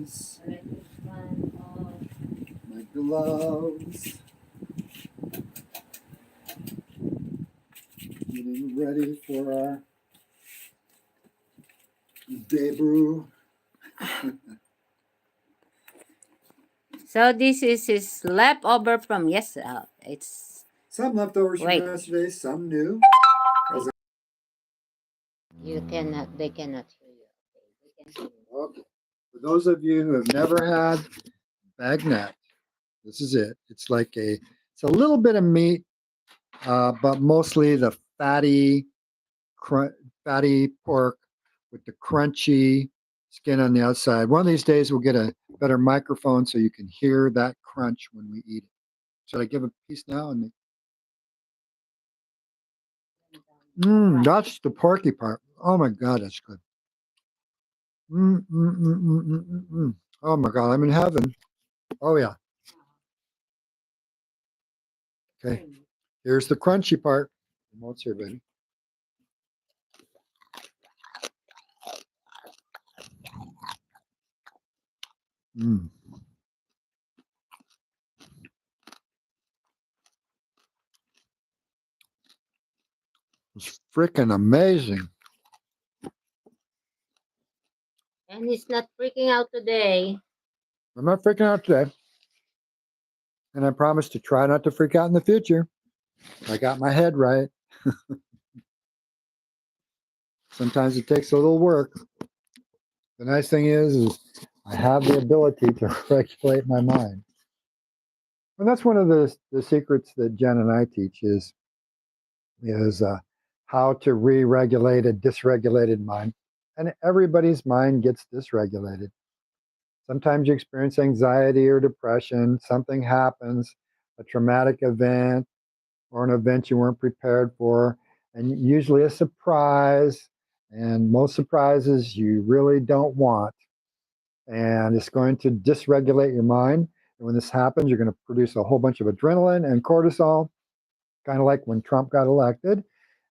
gloves. My gloves. Getting ready for our debut. So this is his leftover from yesterday. It's some leftovers wait. from yesterday, some new. You cannot. They cannot hear you. They can hear you. Okay. For those of you who have never had bagnette, this is it. It's like it's a little bit of meat, but mostly the fatty pork with the crunchy skin on the outside. One of these days we'll get a better microphone so you can hear that crunch when we eat it. Should I give a piece now? That's the porky part. Oh my God, that's good. Oh my God, I'm in heaven. Oh yeah. Okay, here's the crunchy part. What's here, baby? It's freaking amazing. And he's not freaking out today. I'm not freaking out today. And I promise to try not to freak out in the future. I got my head right. Sometimes it takes a little work. The nice thing is I have the ability to regulate my mind. And that's one of the secrets that Jen and I teach is how to re-regulate a dysregulated mind. And everybody's mind gets dysregulated. Sometimes you experience anxiety or depression. Something happens, a traumatic event or an event you weren't prepared for, and usually a surprise. And most surprises you really don't want. And it's going to dysregulate your mind. And when this happens, you're going to produce a whole bunch of adrenaline and cortisol, kind of like when Trump got elected.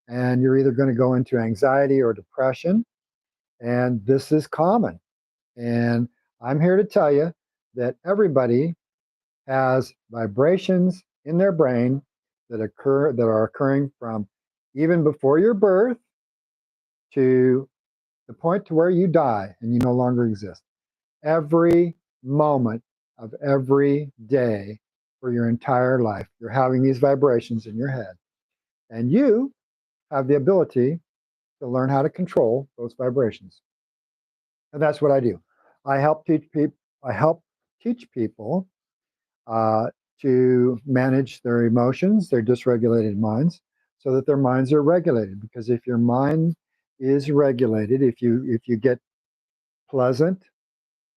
And you're either going to go into anxiety or depression. And this is common. And I'm here to tell you that everybody has vibrations in their brain that are occurring from even before your birth to the point to where you die and you no longer exist. Every moment of every day for your entire life, you're having these vibrations in your head. And you have the ability to learn how to control those vibrations. And that's what I do. I help teach people to manage their emotions, their dysregulated minds, so that their minds are regulated. Because if your mind is regulated, if you get pleasant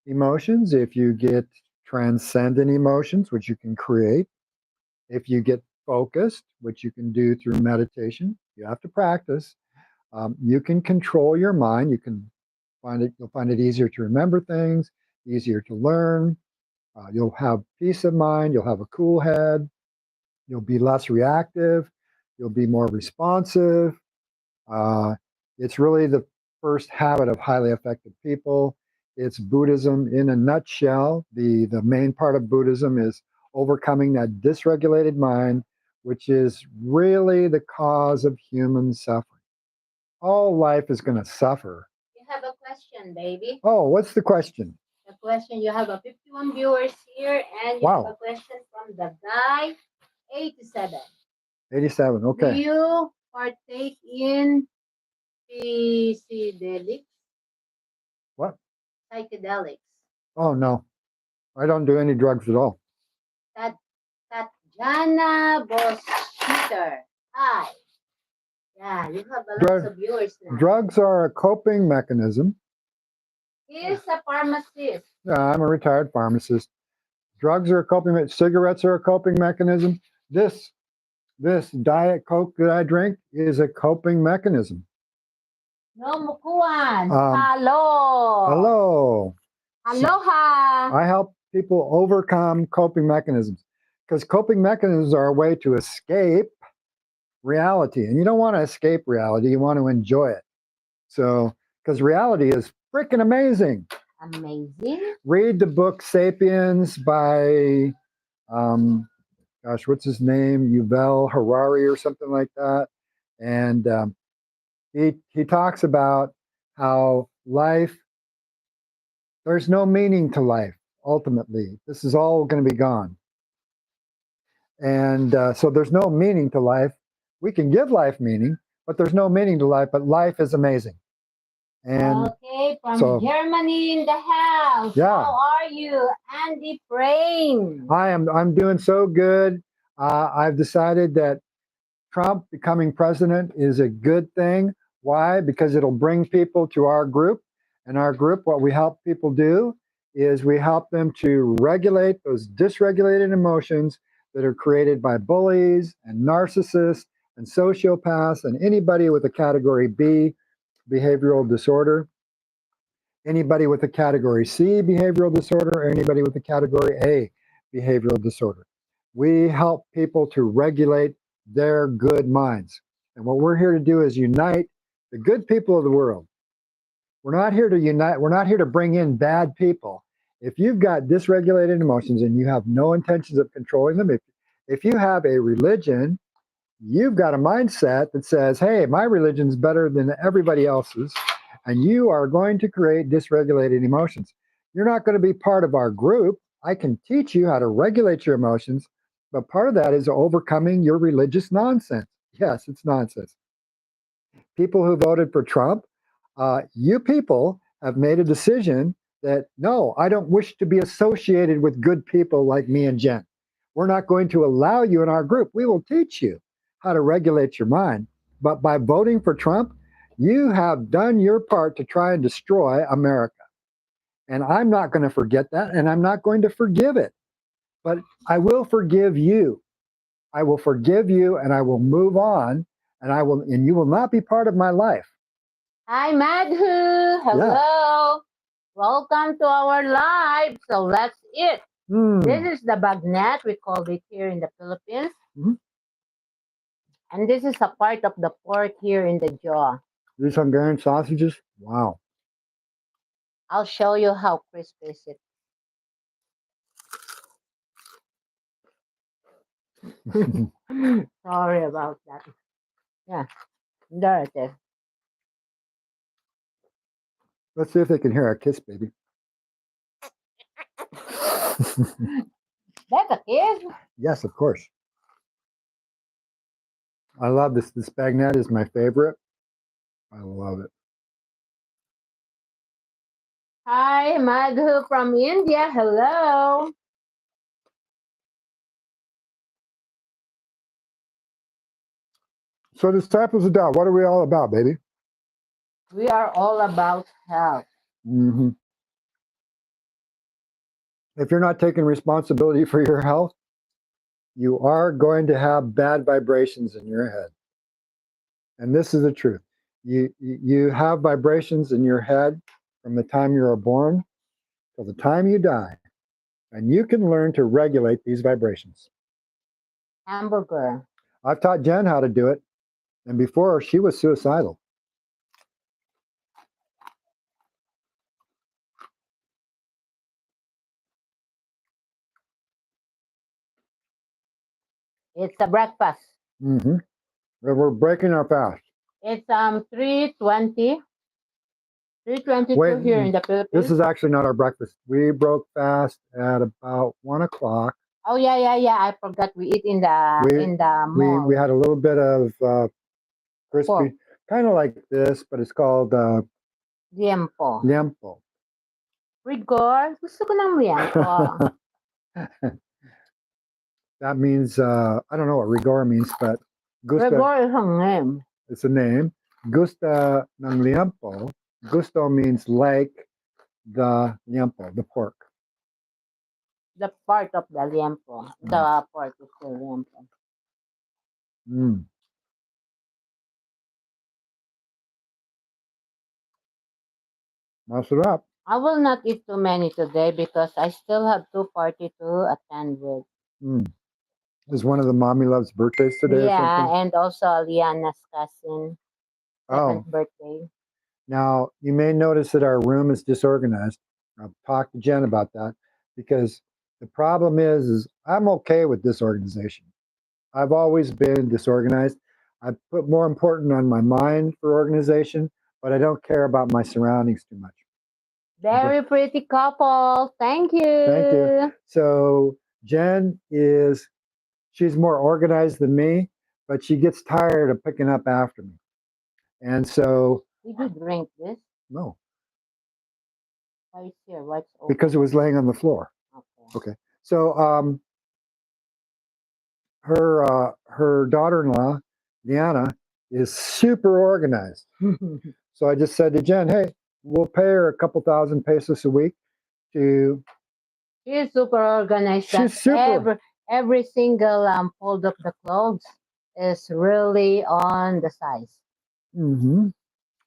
emotions, if you get transcendent emotions, which you can create, if you get focused, which you can do through meditation, you have to practice. You can control your mind. You'll find it easier to remember things, easier to learn. You'll have peace of mind. You'll have a cool head. You'll be less reactive. You'll be more responsive. It's really the first habit of highly effective people. It's Buddhism in a nutshell. The main part of Buddhism is overcoming that dysregulated mind, which is really the cause of human suffering. All life is going to suffer. You have a question, baby. Oh, what's the question? The question, you have a 51 viewers here, and you have a question from the guy 87. 87, okay. Do you partake in psychedelics? What? Psychedelics. Oh, no. I don't do any drugs at all. Tatjana Boschiter. Hi. Yeah, you have a lot of viewers now. Drugs are a coping mechanism. He's a pharmacist. Yeah, I'm a retired pharmacist. Drugs are a coping. Cigarettes are a coping mechanism. This Diet Coke that I drink is a coping mechanism. No, Mukuan. Hello. Hello. Aloha. I help people overcome coping mechanisms because coping mechanisms are a way to escape reality. And you don't want to escape reality. You want to enjoy it. So, because reality is freaking amazing. Amazing. Read the book Sapiens by, gosh, what's his name? Yuval Harari or something like that. And he talks about how life, there's no meaning to life, ultimately. This is all going to be gone. And so there's no meaning to life. We can give life meaning, but there's no meaning to life, but life is amazing. And okay, from Germany in the house. Yeah. How are you, Andy Frame? I'm doing so good. I've decided that Trump becoming president is a good thing. Why? Because it'll bring people to our group. And our group, what we help people do is we help them to regulate those dysregulated emotions that are created by bullies and narcissists and sociopaths and anybody with a category B behavioral disorder, anybody with a category C behavioral disorder, or anybody with a category A behavioral disorder. We help people to regulate their good minds. And what we're here to do is unite the good people of the world. We're not here to unite, we're not here to bring in bad people. If you've got dysregulated emotions and you have no intentions of controlling them, if you have a religion, you've got a mindset that says, hey, my religion's better than everybody else's, and you are going to create dysregulated emotions. You're not going to be part of our group. I can teach you how to regulate your emotions, but part of that is overcoming your religious nonsense. Yes, it's nonsense. People who voted for Trump, you people have made a decision that, no, I don't wish to be associated with good people like me and Jen. We're not going to allow you in our group. We will teach you how to regulate your mind. But by voting for Trump, you have done your part to try and destroy America. And I'm not going to forget that, and I'm not going to forgive it. But I will forgive you. I will forgive you, and I will move on, and you will not be part of my life. Hi, Madhu. Hello. Yeah. Welcome to our live. So let's eat. This is the bagnet. We call it here in the Philippines. And this is a part of the pork here in the jaw. These Hungarian sausages? Wow. I'll show you how crispy is it. Sorry about that. Yeah, there it is. Let's see if they can hear our kiss, baby. That's a kiss? Yes, of course. I love this. This bagnet is my favorite. I love it. Hi, Madhu from India. Hello. So, disciples of doubt, what are we all about, baby? We are all about health. If you're not taking responsibility for your health, you are going to have bad vibrations in your head. And this is the truth. You have vibrations in your head from the time you are born till the time you die. And you can learn to regulate these vibrations. Hamburger. I've taught Jen how to do it. And before, she was suicidal. It's a breakfast. We're breaking our fast. It's 3:20. 3:22 here in the Philippines. This is actually not our breakfast. We broke fast at about 1 o'clock. Oh yeah. I forgot we eat in the mall. We had a little bit of crispy, kind of like this, but it's called liempo. Liempo. Rigor. Gusto ko ng liempo. That means I don't know what rigor means, but gusto. Rigor is a name. It's a name. Gusta ng liempo. Gusto means like the liempo, the pork. The part of the liempo. The pork is the liempo. Mess it up. I will not eat too many today because I still have 2 parties to attend with. Is one of the Mommy Loves birthdays today? Yeah, or something? and also Liana's cousin. 7th birthday. Now, you may notice that our room is disorganized. I've talked to Jen about that because the problem is I'm okay with disorganization. I've always been disorganized. I put more important on my mind for organization, but I don't care about my surroundings too much. Very pretty couple. Thank you. Thank you. So Jen she's more organized than me, but she gets tired of picking up after me. And so, Did you drink this? no, Why is here? What's open? because it was laying on the floor. Okay. Okay. So her daughter-in-law, Deanna, is super organized. So I just said to Jen, hey, we'll pay her a couple thousand pesos a week to. She's super organized. She's super. Every single fold of the clothes is really on the size. Mm-hmm.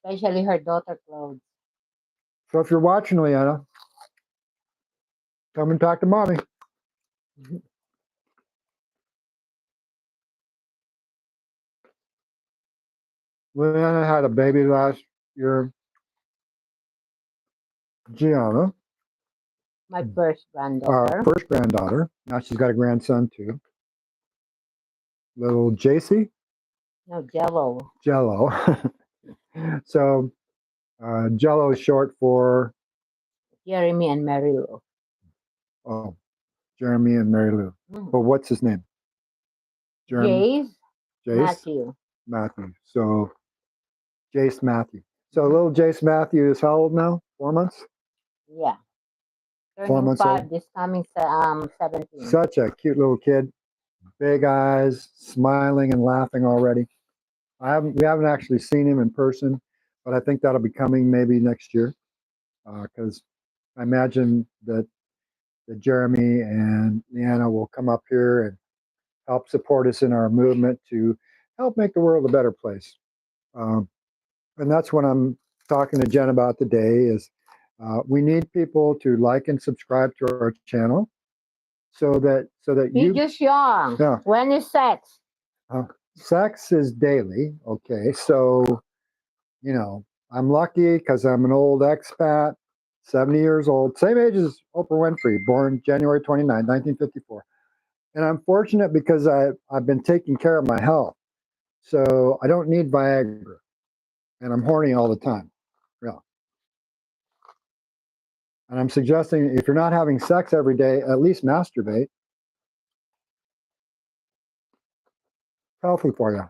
Especially her daughter clothes. So if you're watching, Leanna, come and talk to mommy. Leanna had a baby last year, Gianna, My first our granddaughter. first granddaughter. Now she's got a grandson too. Little JC, No, Jello. Jello. So Jello is short for Jeremy and Mary Lou. Jeremy and Mary Lou. But what's his name? Jace. Jace Matthew. So Jace Matthew. So little Jace Matthew is how old now? 4 months? Yeah. 4 Turning months 5 old. this coming 17. Such a cute little kid. Big eyes, smiling and laughing already. We haven't actually seen him in person, but I think that'll be coming maybe next year, because I imagine that Jeremy and Leanna will come up here and help support us in our movement to help make the world a better place. And that's what I'm talking to Jen about today is we need people to like and subscribe to our channel so that He's just young. Yeah. When is sex? Sex is daily. Okay. So, I'm lucky because I'm an old expat, 70 years old, same age as Oprah Winfrey, born January 29, 1954. And I'm fortunate because I've been taking care of my health. So I don't need Viagra. And I'm horny all the time. Yeah. And I'm suggesting if you're not having sex every day, at least masturbate. Healthy for you.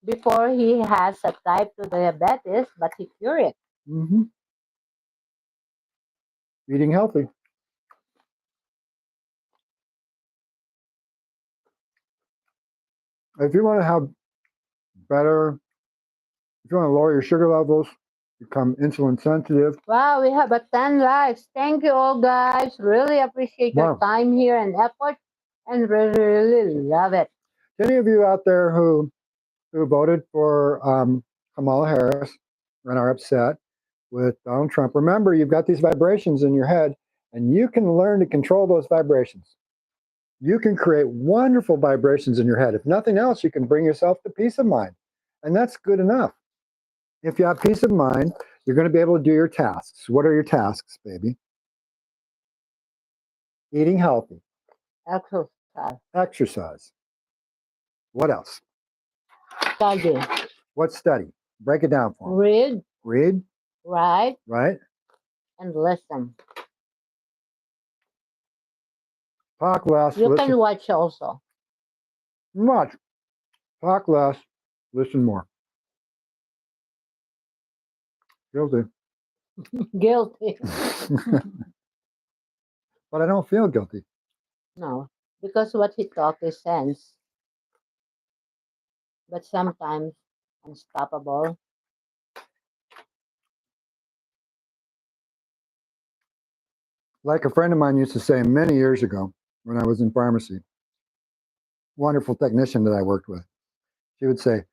Before he has a type 2 diabetes, but he cured it. Mm-hmm. Eating healthy. If you want to have better, if you want to lower your sugar levels, become insulin sensitive. Wow, we have a 10 likes. Thank you all, guys. Really appreciate your time here and effort, and really love it. Any of you out there who voted for Kamala Harris and are upset with Donald Trump, remember you've got these vibrations in your head, and you can learn to control those vibrations. You can create wonderful vibrations in your head. If nothing else, you can bring yourself to peace of mind. And that's good enough. If you have peace of mind, you're going to be able to do your tasks. What are your tasks, baby? Eating healthy. Exercise. What else? Study. What study? Break it down for me. Read. Right. And listen. Talk less. You can watch also. Watch. Talk less. Listen more. Guilty. Guilty. But I don't feel guilty. No, because what he talks is sense. But sometimes unstoppable. Like a friend of mine used to say many years ago when I was in pharmacy, wonderful technician that I worked with, she would say,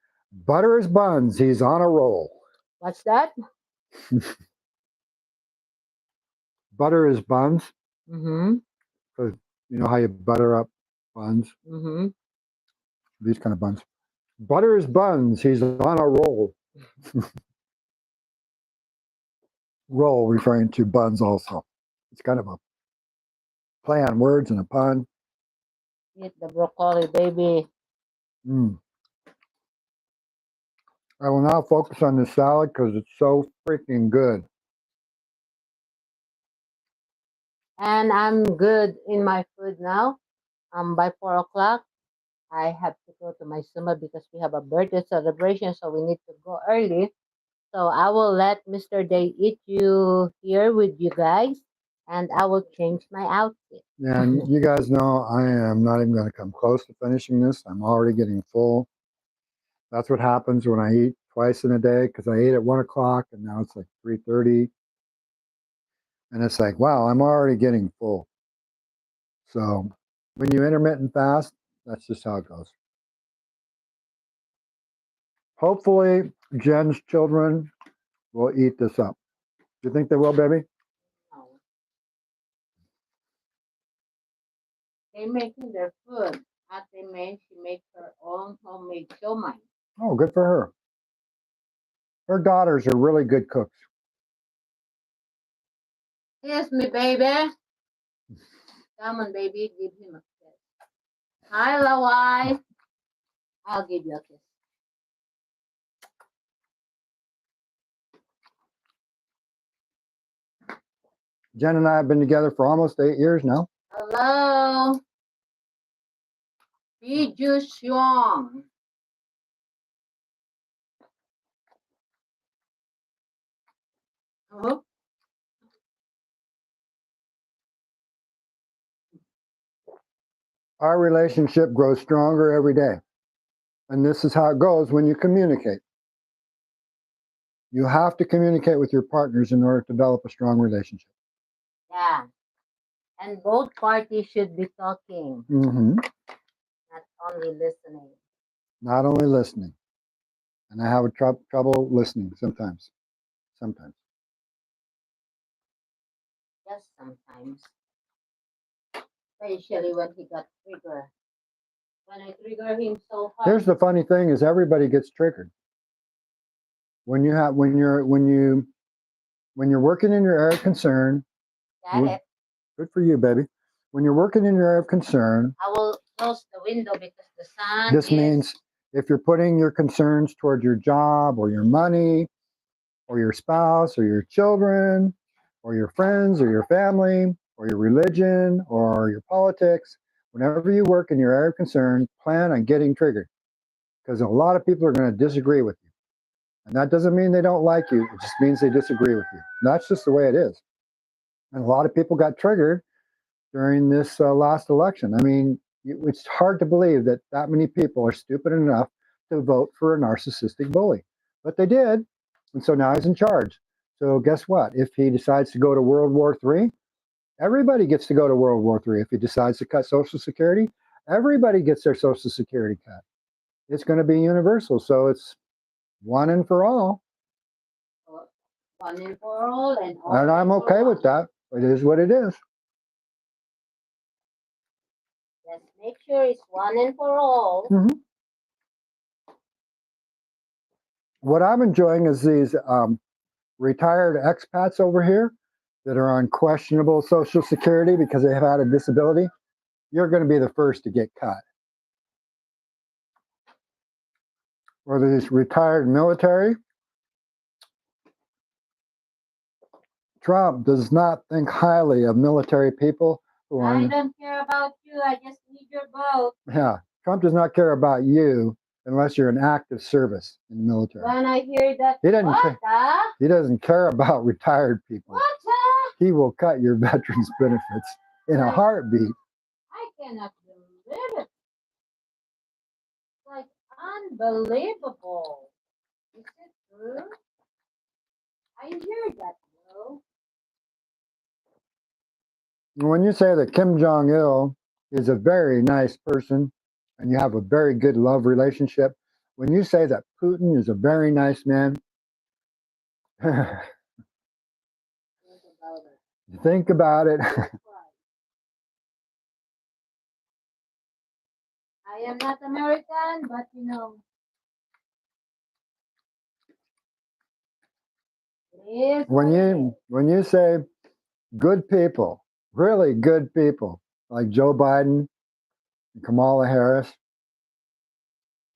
butter his buns, he's on a roll. What's that? Butter his buns. Mm-hmm. Because you know how you butter up buns? Mm-hmm. These kind of buns. Butter his buns, he's on a roll. Roll referring to buns also. It's kind of a play on words and a pun. Eat the broccoli, baby. Mm. I will now focus on the salad because it's so freaking good. And I'm good in my food now. By 4 o'clock, I have to go to my Suma because we have a birthday celebration, so we need to go early. So I will let Mr. Day eat you here with you guys, and I will change my outfit. And you guys know I am not even going to come close to finishing this. I'm already getting full. That's what happens when I eat twice in a day because I ate at 1 o'clock and now it's like 3:30. And it's like, wow, I'm already getting full. So when you intermittent fast, that's just how it goes. Hopefully, Jen's children will eat this up. Do you think they will, baby? No. They making their food. Ate May, she makes her own homemade siomai. Oh, good for her. Her daughters are really good cooks. Kiss me, baby. Come on, baby. Give him a kiss. Hi, Lawai. I'll give you a kiss. Jen and I have been together for almost 8 years now. Hello. Biju Xiong. Oh, Our relationship grows stronger every day. And this is how it goes when you communicate. You have to communicate with your partners in order to develop a strong relationship. yeah. And both parties should be talking, Mm-hmm. not only listening. Not only listening. And I have trouble listening sometimes. Sometimes. Just sometimes. Especially when he got triggered. When I trigger him so hard. Here's the funny thing is everybody gets triggered. When you're working in your area of concern, Got it. good for you, baby. When you're working in your area of concern, I will close the window because the sun this means if you're putting your concerns toward your job or your money or your spouse or your children or your friends or your family or your religion or your politics, whenever you work in your area of concern, plan on getting triggered because a lot of people are going to disagree with you. And that doesn't mean they don't like you. It just means they disagree with you. And that's just the way it is. And a lot of people got triggered during this last election. I mean, it's hard to believe that that many people are stupid enough to vote for a narcissistic bully. But they did. And so now he's in charge. So guess what? If he decides to go to World War III, everybody gets to go to World War III. If he decides to cut Social Security, everybody gets their Social Security cut. It's going to be universal. So it's one and for all. one and for all and all. And I'm and for okay one. with that. It is what it is. Just make sure it's one and for all. Mm-hmm. What I'm enjoying is these retired expats over here that are on questionable Social Security because they have had a disability. You're going to be the first to get cut. Or these retired military. Trump does not think highly of military people who are. I don't care about you. I just need your vote. Yeah, Trump does not care about you unless you're in active service in the military. When I hear that, He doesn't care about retired people. He will cut your veterans benefits in a heartbeat. I cannot believe it. It's like unbelievable. Is it true? I hear that, bro. When you say that Kim Jong-il is a very nice person and you have a very good love relationship, when you say that Putin is a very nice man, think about it. I am not American, but you know. When you say Good people, really good people, like Joe Biden and Kamala Harris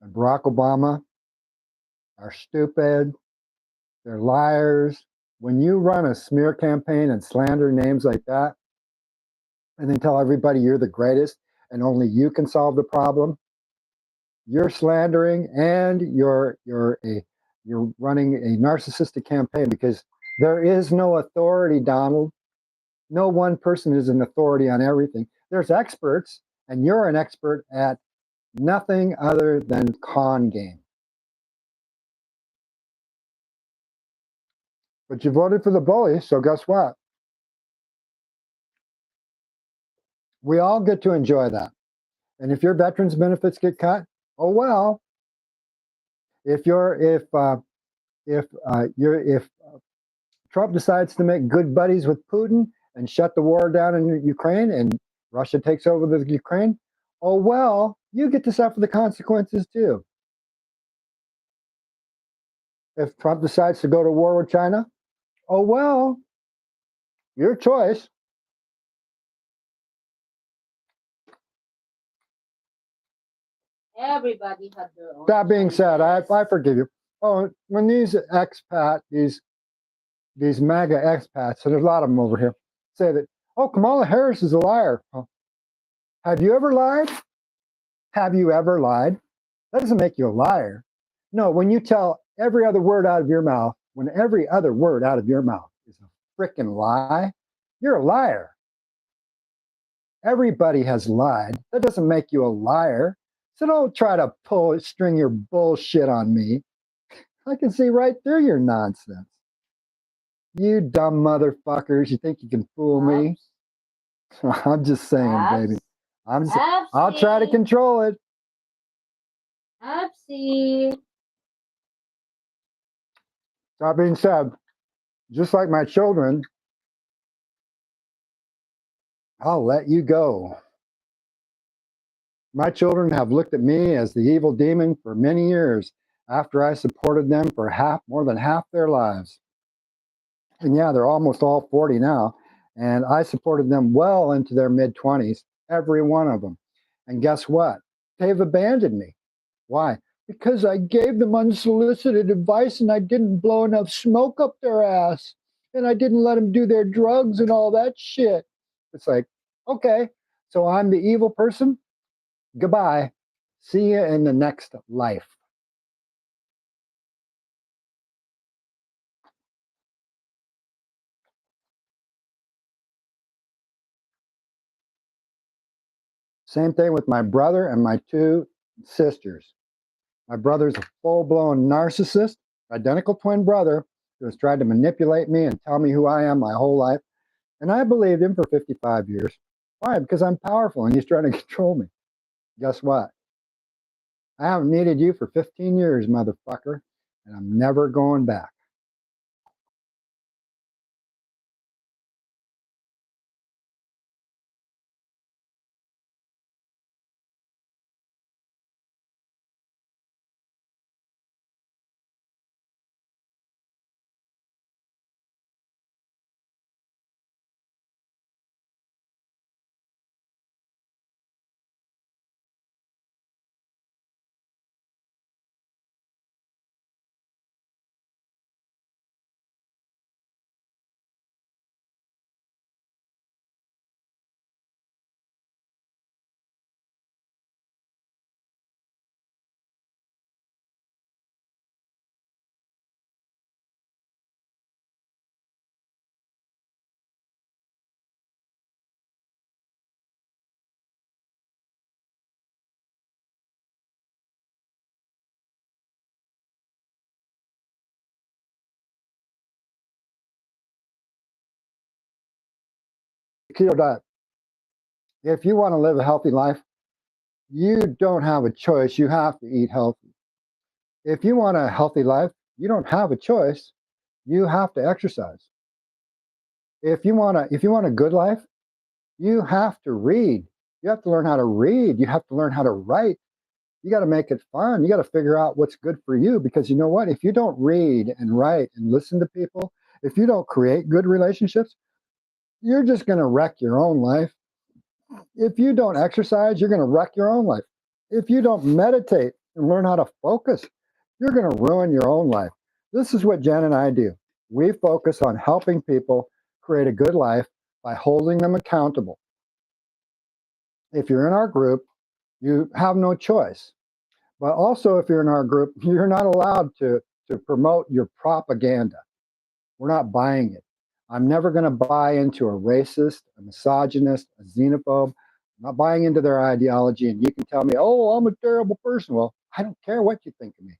and Barack Obama are stupid. They're liars. When you run a smear campaign and slander names like that, and then tell everybody you're the greatest and only you can solve the problem, you're slandering and you're running a narcissistic campaign because there is no authority, Donald. No one person is an authority on everything. There's experts, and you're an expert at nothing other than con game. But you voted for the bully, so guess what? We all get to enjoy that. And if your veterans benefits get cut, oh well. If Trump decides to make good buddies with Putin and shut the war down in Ukraine, and Russia takes over the Ukraine, oh well, you get to suffer the consequences too. If Trump decides to go to war with China, oh well, your choice. Everybody had their own. That being said, I choices. forgive you. Oh, when these MAGA expats, and there's a lot of them over here, say that, oh, Kamala Harris is a liar. Oh, have you ever lied? Have you ever lied? That doesn't make you a liar. No, when you tell every other word out of your mouth, when every other word out of your mouth is a freaking lie, you're a liar. Everybody has lied. That doesn't make you a liar. So don't try to string your bullshit on me. I can see right through your nonsense. You dumb motherfuckers, you think you can fool me? I'm just saying, baby. I'll try to control it. Oopsie. That being said, just like my children, I'll let you go. My children have looked at me as the evil demon for many years after I supported them for more than half their lives. And yeah, they're almost all 40 now. And I supported them well into their mid-20s, every one of them. And guess what? They've abandoned me. Why? Because I gave them unsolicited advice and I didn't blow enough smoke up their ass. And I didn't let them do their drugs and all that shit. It's like, okay, so I'm the evil person? Goodbye. See you in the next life. Same thing with my brother and my two sisters. My brother's a full-blown narcissist, identical twin brother who has tried to manipulate me and tell me who I am my whole life. And I believed him for 55 years. Why? Because I'm powerful and he's trying to control me. Guess what? I haven't needed you for 15 years, motherfucker, and I'm never going back. Keto diet. If you want to live a healthy life, you don't have a choice. You have to eat healthy. If you want a healthy life, you don't have a choice. You have to exercise. If you want a good life, you have to read. You have to learn how to read. You have to learn how to write. You got to make it fun. You got to figure out what's good for you because you know what? If you don't read and write and listen to people, if you don't create good relationships, you're just going to wreck your own life. If you don't exercise, you're going to wreck your own life. If you don't meditate and learn how to focus, you're going to ruin your own life. This is what Jen and I do. We focus on helping people create a good life by holding them accountable. If you're in our group, you have no choice. But also, if you're in our group, you're not allowed to promote your propaganda. We're not buying it. I'm never going to buy into a racist, a misogynist, a xenophobe. I'm not buying into their ideology. And you can tell me, oh, I'm a terrible person. Well, I don't care what you think of me.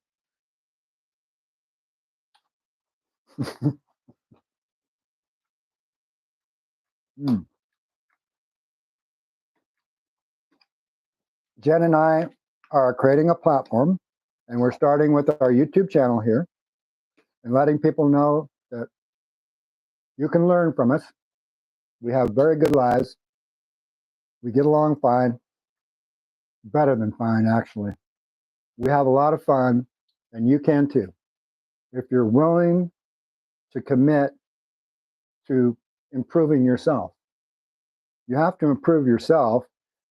Jen and I are creating a platform, and we're starting with our YouTube channel here and letting people know that you can learn from us. We have very good lives. We get along fine, better than fine, actually. We have a lot of fun, and you can too. If you're willing to commit to improving yourself, you have to improve yourself,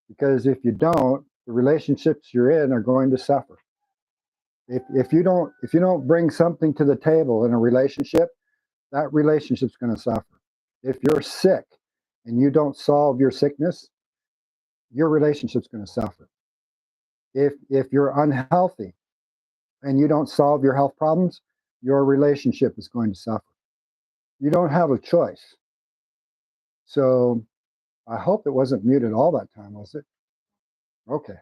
because if you don't, the relationships you're in are going to suffer. If you don't bring something to the table in a relationship, that relationship's going to suffer. If you're sick and you don't solve your sickness, your relationship's going to suffer. If you're unhealthy and you don't solve your health problems, your relationship is going to suffer. You don't have a choice. So I hope it wasn't muted all that time, was it? Okay.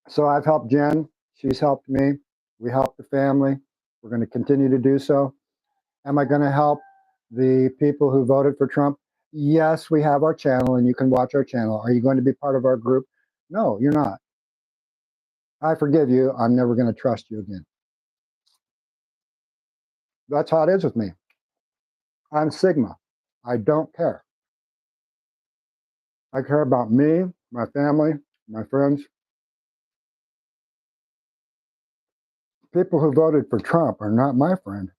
So I've helped Jen. She's helped me. We helped the family. We're going to continue to do so. Am I going to help the people who voted for Trump? Yes, we have our channel and you can watch our channel. Are you going to be part of our group? No, you're not. I forgive you. I'm never going to trust you again. That's how it is with me. I'm Sigma. I don't care. I care about me, my family, my friends. People who voted for Trump are not my friend.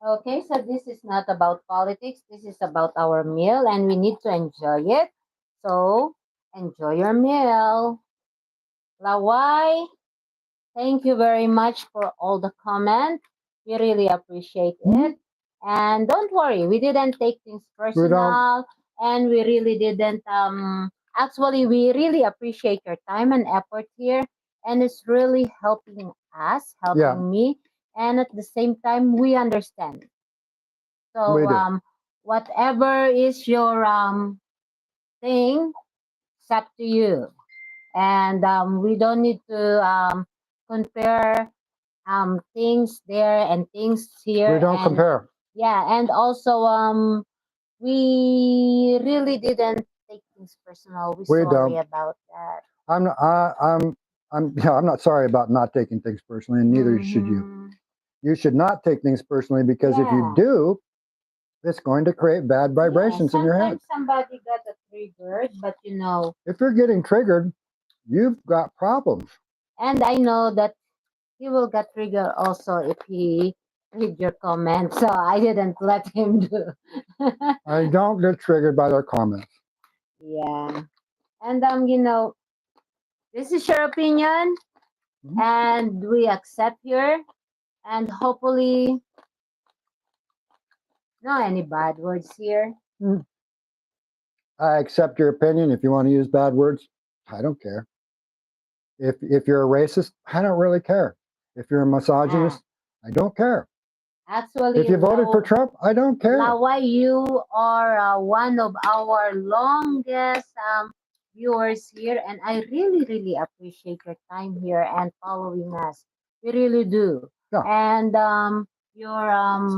Okay, so this is not about politics. This is about our meal, and we need to enjoy it. So enjoy your meal. Laway, thank you very much for all the comments. We really appreciate it. And don't worry, we didn't take things personal, and we really didn't. Actually, we really appreciate your time and effort here, and it's really helping us, helping me, and at the same time, we understand. So whatever is your thing, it's up to you. And we don't need to compare things there and things here. We don't compare. Yeah, and also we really didn't take things personal. We're sorry about that. I'm not sorry about not taking things personally, and neither should you. You should not take things personally, because if you do, it's going to create bad vibrations in your head. Somebody got triggered, but if you're getting triggered, you've got problems. And I know that he will get triggered also if he read your comments. So I didn't let him do. I don't get triggered by their comments. Yeah. And this is your opinion, and we accept your, and hopefully no any bad words here. I accept your opinion. If you want to use bad words, I don't care. If you're a racist, I don't really care. If you're a misogynist, I don't care. Actually, if you voted for Trump, I don't care. Laway, you are one of our longest viewers here, and I really, really appreciate your time here and following us. We really do. Yeah. And your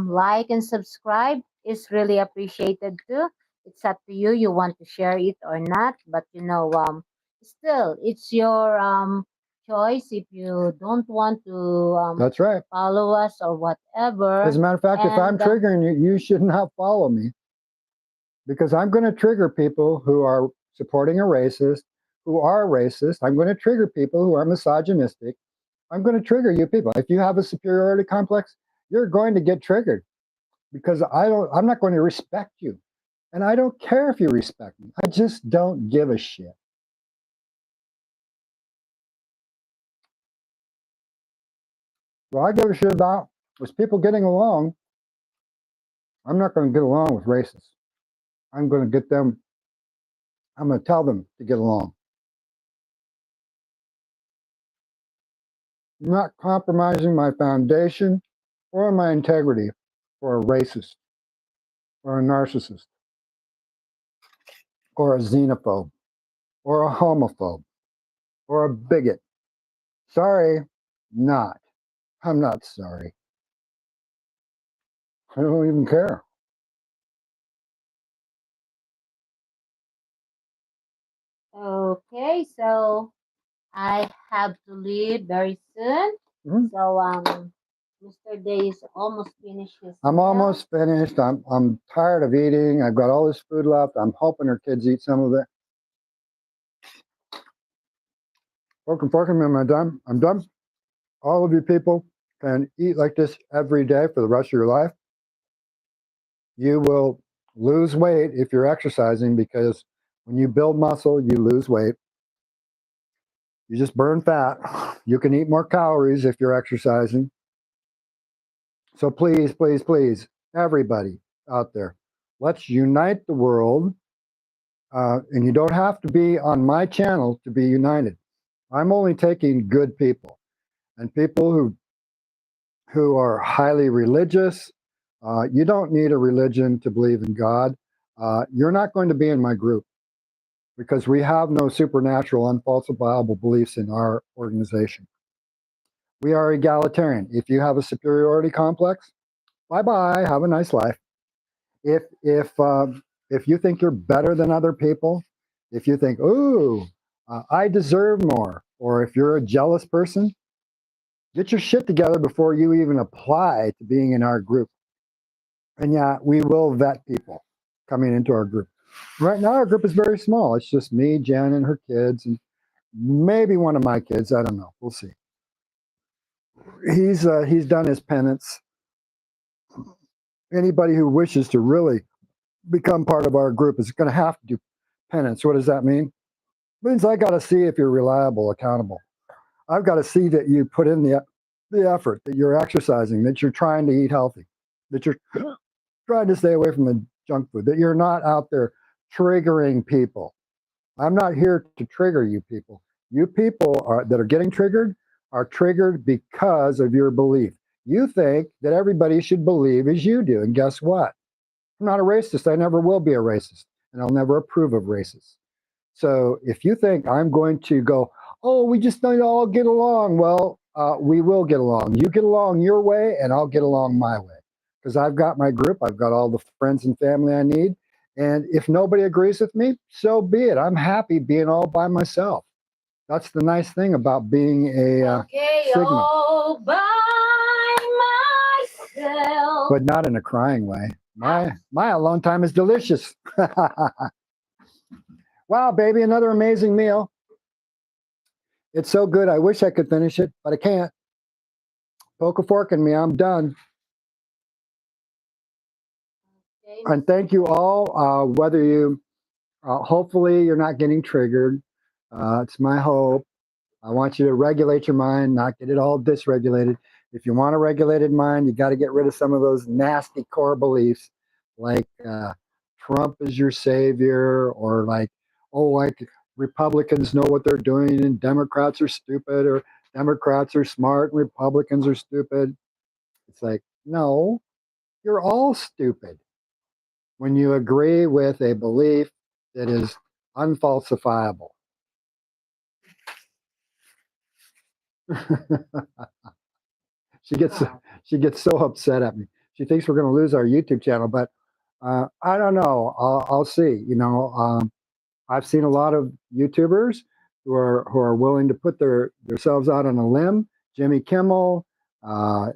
like and subscribe is really appreciated too. It's up to you. You want to share it or not, but still, it's your choice. If you don't want to That's right. follow us or whatever. As a matter of fact, if I'm triggering you, you should not follow me, because I'm going to trigger people who are supporting a racist, who are racist. I'm going to trigger people who are misogynistic. I'm going to trigger you people. If you have a superiority complex, you're going to get triggered because I'm not going to respect you. And I don't care if you respect me. I just don't give a shit. What I give a shit about is people getting along. I'm not going to get along with racists. I'm going to I'm going to tell them to get along. I'm not compromising my foundation or my integrity for a racist or a narcissist or a xenophobe or a homophobe or a bigot. Sorry, not. I'm not sorry. I don't even care. Okay, so I have to leave very soon. Mhm. So Mr. Day is almost finished his I'm meal. almost finished. I'm tired of eating. I've got all this food left. I'm hoping her kids eat some of it. Welcome, am I done? I'm done. All of you people can eat like this every day for the rest of your life. You will lose weight if you're exercising because when you build muscle, you lose weight. You just burn fat. You can eat more calories if you're exercising. So please, please, please, everybody out there, let's unite the world. And you don't have to be on my channel to be united. I'm only taking good people and people who are highly religious. You don't need a religion to believe in God. You're not going to be in my group because we have no supernatural, unfalsifiable beliefs in our organization. We are egalitarian. If you have a superiority complex, bye bye. Have a nice life. If you think you're better than other people, if you think, ooh, I deserve more, or if you're a jealous person, get your shit together before you even apply to being in our group. And yeah, we will vet people coming into our group. Right now, our group is very small. It's just me, Jen, and her kids, and maybe one of my kids. I don't know. We'll see. He's done his penance. Anybody who wishes to really become part of our group is going to have to do penance. What does that mean? It means I got to see if you're reliable, accountable. I've got to see that you put in the effort, that you're exercising, that you're trying to eat healthy, that you're trying to stay away from the junk food, that you're not out there triggering people. I'm not here to trigger you people. You people that are getting triggered are triggered because of your belief. You think that everybody should believe as you do. And guess what? I'm not a racist. I never will be a racist. And I'll never approve of racists. So if you think I'm going to go, oh, we just don't all get along, well, we will get along. You get along your way, and I'll get along my way. Because I've got my group, I've got all the friends and family I need. And if nobody agrees with me, so be it. I'm happy being all by myself. That's the nice thing about being a Sigma. All by myself. But not in a crying way. My alone time is delicious. Wow, baby, another amazing meal. It's so good. I wish I could finish it, but I can't. Poke a fork in me. I'm done. Okay. And thank you all. Whether you, hopefully, you're not getting triggered. It's my hope. I want you to regulate your mind, not get it all dysregulated. If you want a regulated mind, you got to get rid of some of those nasty core beliefs, like Trump is your savior, or like, oh, like Republicans know what they're doing and Democrats are stupid, or Democrats are smart and Republicans are stupid. It's like, no, you're all stupid when you agree with a belief that is unfalsifiable. She gets so upset at me. She thinks we're going to lose our YouTube channel, but I don't know. I'll see. I've seen a lot of YouTubers who are willing to put themselves out on a limb. Jimmy Kimmel and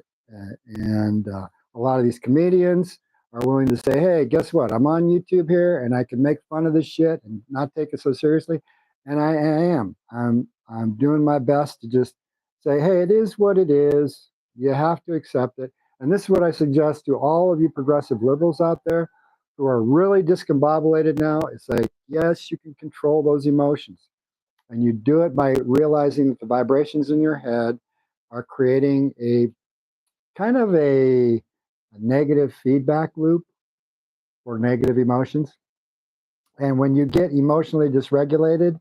a lot of these comedians are willing to say, "Hey, guess what? I'm on YouTube here, and I can make fun of this shit and not take it so seriously." And I am. I'm doing my best to just say, hey, it is what it is. You have to accept it. And this is what I suggest to all of you progressive liberals out there who are really discombobulated now. It's like, yes, you can control those emotions. And you do it by realizing that the vibrations in your head are creating a kind of a negative feedback loop for negative emotions. And when you get emotionally dysregulated,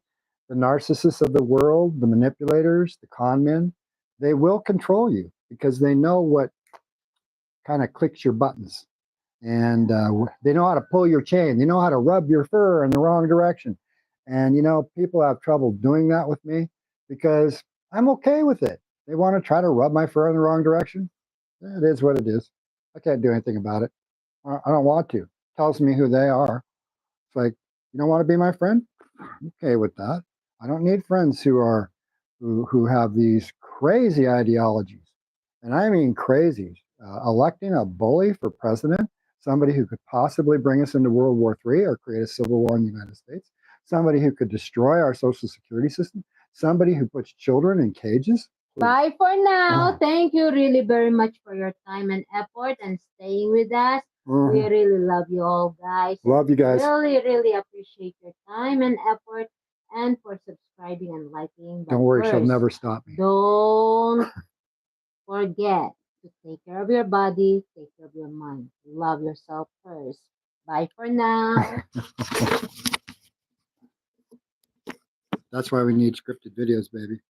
the narcissists of the world, the manipulators, the con men, they will control you because they know what kind of clicks your buttons. And they know how to pull your chain. They know how to rub your fur in the wrong direction. And, people have trouble doing that with me because I'm okay with it. They want to try to rub my fur in the wrong direction. It is what it is. I can't do anything about it. I don't want to. It tells me who they are. It's like, you don't want to be my friend? I'm okay with that. I don't need friends who have these crazy ideologies, and I mean crazy. Electing a bully for president, somebody who could possibly bring us into World War III or create a civil war in the United States, somebody who could destroy our social security system, somebody who puts children in cages. Please. Bye for now. Thank you really very much for your time and effort and staying with us. We really love you all, guys. Love you guys. Really, really appreciate your time and effort and for subscribing and liking. Don't worry, she'll never stop me. Don't forget to take care of your body, take care of your mind. Love yourself first. Bye for now. That's why we need scripted videos, baby.